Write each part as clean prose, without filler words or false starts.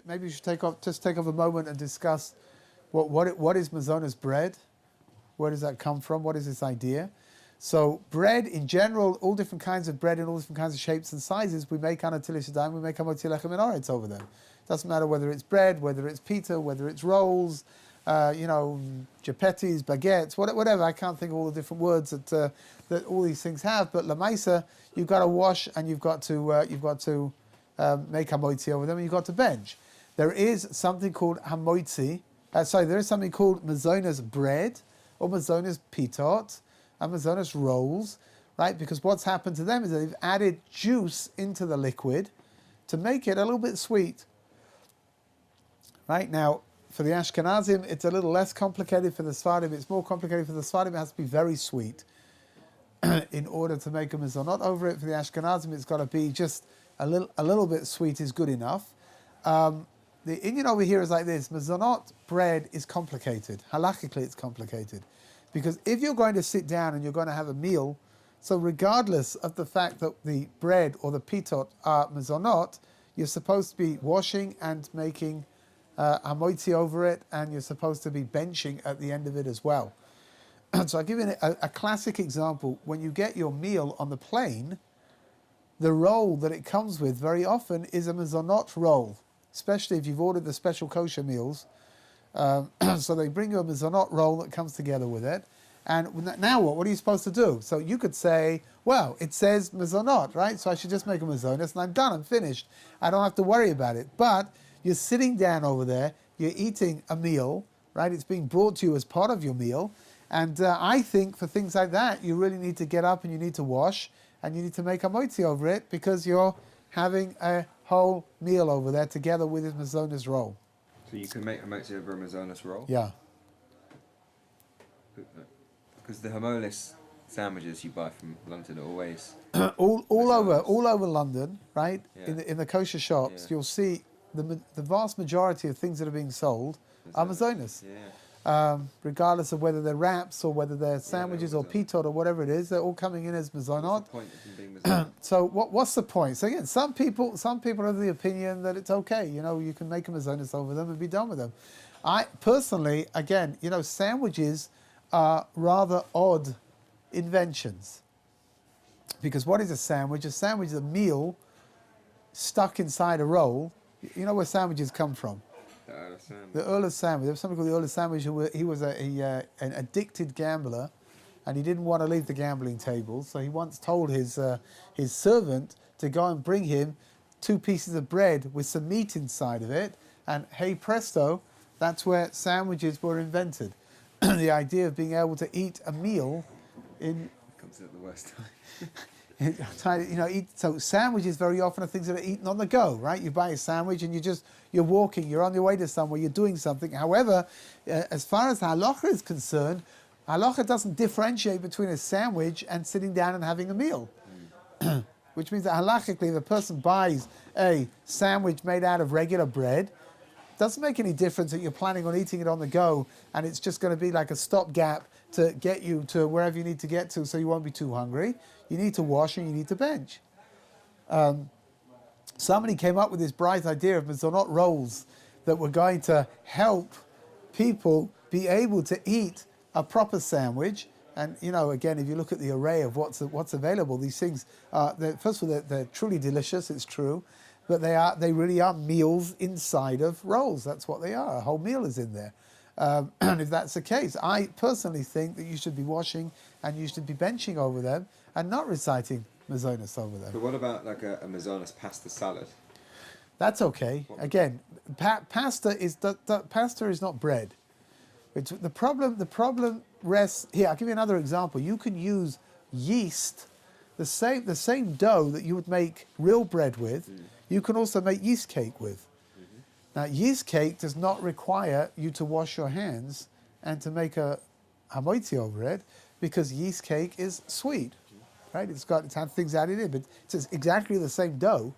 maybe we should take off a moment and discuss what is Mezonot bread? Where does that come from? What is this idea? So bread in general, all different kinds of bread in all different kinds of shapes and sizes, we make Anatilis Yadayim, we make Hamotzi Lechem and Oretz over them. Doesn't matter whether it's bread, whether it's pita, whether it's rolls, chapetis, baguettes, whatever. I can't think of all the different words that all these things have. But lamaisa, you've got to wash and you've got to make hamotzi over them, and you've got to bench. There is something called hamotzi. There is something called Mezonot bread or Mezonot pitot and Mezonot rolls, right? Because what's happened to them is that they've added juice into the liquid to make it a little bit sweet. Right now, for the Ashkenazim, it's a little less complicated. For the Sfardim, it's more complicated. For the Sfardim, it has to be very sweet in order to make a mezonot over it. For the Ashkenazim, it's got to be just a little bit sweet is good enough. The Indian over here is like this: mezonot bread is complicated. Halachically, it's complicated because if you're going to sit down and you're going to have a meal, so regardless of the fact that the bread or the pitot are mezonot, you're supposed to be washing and making hamotzi over it, and you're supposed to be benching at the end of it as well. So I'll give you a classic example. When you get your meal on the plane, the roll that it comes with very often is a mezonot roll, especially if you've ordered the special kosher meals. So they bring you a mezonot roll that comes together with it. And now what? What are you supposed to do? So you could say, well, it says mezonot, right? So I should just make a mezonot and I'm done, I'm finished. I don't have to worry about it. But you're sitting down over there, you're eating a meal, right? It's being brought to you as part of your meal. And I think for things like that, you really need to get up and you need to wash and you need to make a hamotzi over it because you're having a whole meal over there together with this Mezonot roll. So you can make hamotzi over a Mezonot roll? Yeah. Because the hamolis sandwiches you buy from London are always all over London, right? Yeah. In the kosher shops, you'll see the vast majority of things that are being sold are Mezonot. Yeah. Regardless of whether they're wraps or whether they're sandwiches or pitot or whatever it is, they're all coming in as Mezonot. What's the point of them being Mezonot? So what's the point? So again, some people are of the opinion that it's okay. You can make a Mezonot over them and be done with them. I personally, again, sandwiches are rather odd inventions. Because what is a sandwich? A sandwich is a meal stuck inside a roll. You know where sandwiches come from? The Earl of Sandwich. There was somebody called the Earl of Sandwich he was an addicted gambler, and he didn't want to leave the gambling table. So he once told his servant to go and bring him 2 pieces of bread with some meat inside of it, and hey presto, that's where sandwiches were invented. The idea of being able to eat a meal in comes at the worst time. So sandwiches very often are things that are eaten on the go, right? You buy a sandwich and you're walking, you're on your way to somewhere, you're doing something. However, as far as halacha is concerned, halacha doesn't differentiate between a sandwich and sitting down and having a meal. Which means that halachically, if a person buys a sandwich made out of regular bread, doesn't make any difference that you're planning on eating it on the go and it's just going to be like a stopgap to get you to wherever you need to get to so you won't be too hungry. You need to wash and you need to bench. Somebody came up with this bright idea of Mezonot rolls that were going to help people be able to eat a proper sandwich. And, again, if you look at the array of what's available, these things, first of all, they're truly delicious, it's true. But they really are meals inside of rolls. That's what they are. A whole meal is in there. And if that's the case, I personally think that you should be washing and you should be benching over them and not reciting Mezonot over them. But what about like a Mezonot pasta salad? That's okay. Again, pasta is not bread. The problem rests here. I'll give you another example. You can use yeast, the same dough that you would make real bread with. You can also make yeast cake with. Now, yeast cake does not require you to wash your hands and to make a hamotzi over it because yeast cake is sweet, right? It's had things added in, but it's exactly the same dough,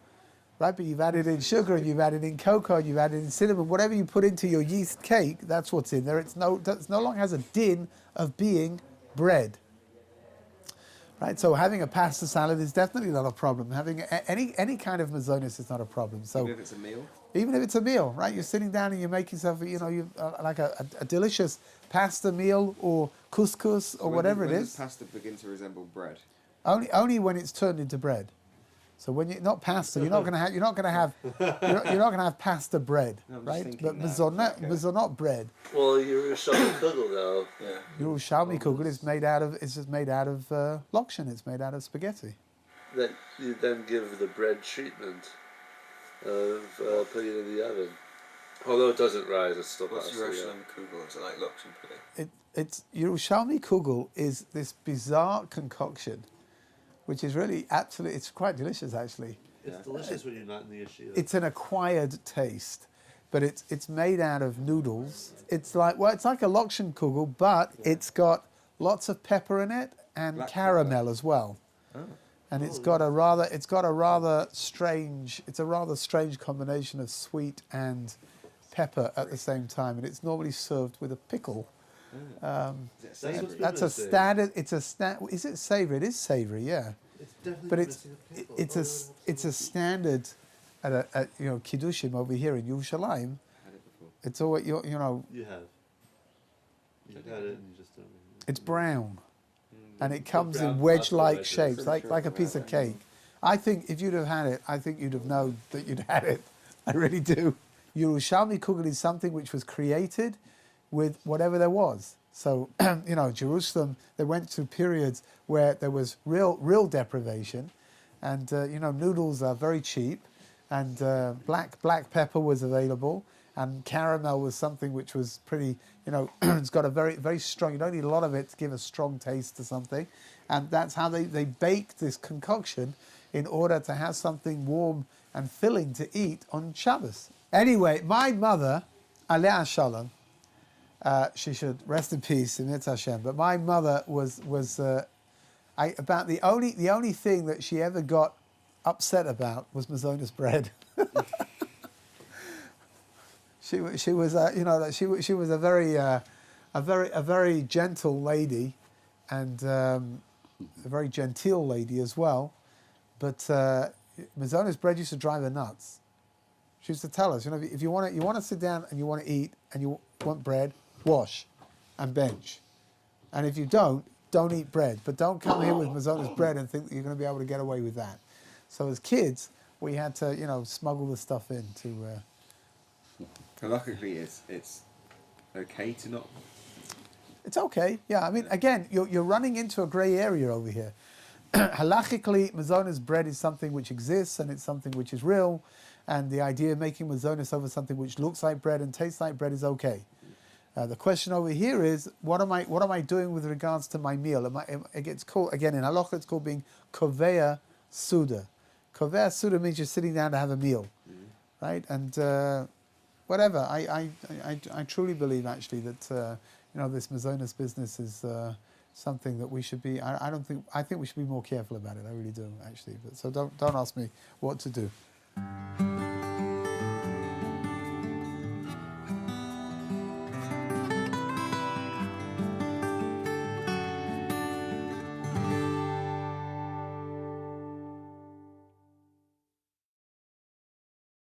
right? But you've added in sugar and you've added in cocoa and you've added in cinnamon. Whatever you put into your yeast cake, that's what's in there. It's no longer has a din of being bread. Right, so having a pasta salad is definitely not a problem. Having any kind of Mezonot is not a problem. So even if it's a meal? Even if it's a meal, right? You're sitting down and you make yourself, like a delicious pasta meal or couscous or whatever it when is. does pasta begin to resemble bread? Only when it's turned into bread. So when you're not pasta, you're not going to have pasta bread, No, I'm just right? thinking But that, mezonot bread. Well, you're Shalom Kugel though. Yeah. Yerushalmi kugel is made out of lokshen. It's made out of spaghetti. That you then give the bread treatment of putting it in the oven. Although it doesn't rise, it's still What's pasta. Jerusalem kugel? Is it like lokshen pudding? It's Yerushalmi kugel is this bizarre concoction, which is really absolutely, it's quite delicious actually. It's delicious when you're not in the yeshiva. It's an acquired taste, but it's made out of noodles. It's like a lokshen kugel, but it's got lots of pepper in it and Black caramel pepper. as well. Oh. And it's got a rather strange combination of sweet and pepper at the same time, and it's normally served with a pickle. Is it savoury? That's a standard. Is it savoury? It is savoury, yeah. It's definitely But missing a pickle. it's a standard at kiddushim over here in Yerushalayim. Had it before. It's always You have. You've had it and you just don't. it's brown, and it comes brown in wedge-like pasta, shapes, like a piece of cake. I think if you'd have had it, I think you'd have known that you'd had it. I really do. Yerushalmi kugel is something which was created with whatever there was. So, Jerusalem, they went through periods where there was real deprivation, and noodles are very cheap, and black pepper was available, and caramel was something which was pretty, it's got a very, very strong, you don't need a lot of it to give a strong taste to something, and that's how they baked this concoction in order to have something warm and filling to eat on Shabbos. Anyway, my mother, Aleh Shalom, she should rest in peace in Yitzhak Hashem. But my mother was about the only thing that she ever got upset about was Mezonot bread. she was a very gentle lady, and a very genteel lady as well. But Mezonot bread used to drive her nuts. She used to tell us, if you want to sit down and you want to eat and you want bread, wash and bench. And if you don't eat bread. But don't come here with Mezonot bread and think that you're going to be able to get away with that. So as kids, we had to, smuggle the stuff in to... Halakhically, it's okay to not... It's okay, yeah. I mean, again, you're running into a grey area over here. Halachically, Mezonot bread is something which exists and it's something which is real, and the idea of making Mezonot over something which looks like bread and tastes like bread is okay. The question over here is, what am I doing with regards to my meal? It's called, again, in Halacha, it's called being Kovea Suda. Kovea Suda means you're sitting down to have a meal, right? And whatever, I truly believe actually that this Mezonot business is something that we should be. I think we should be more careful about it. I really do actually. But so don't ask me what to do.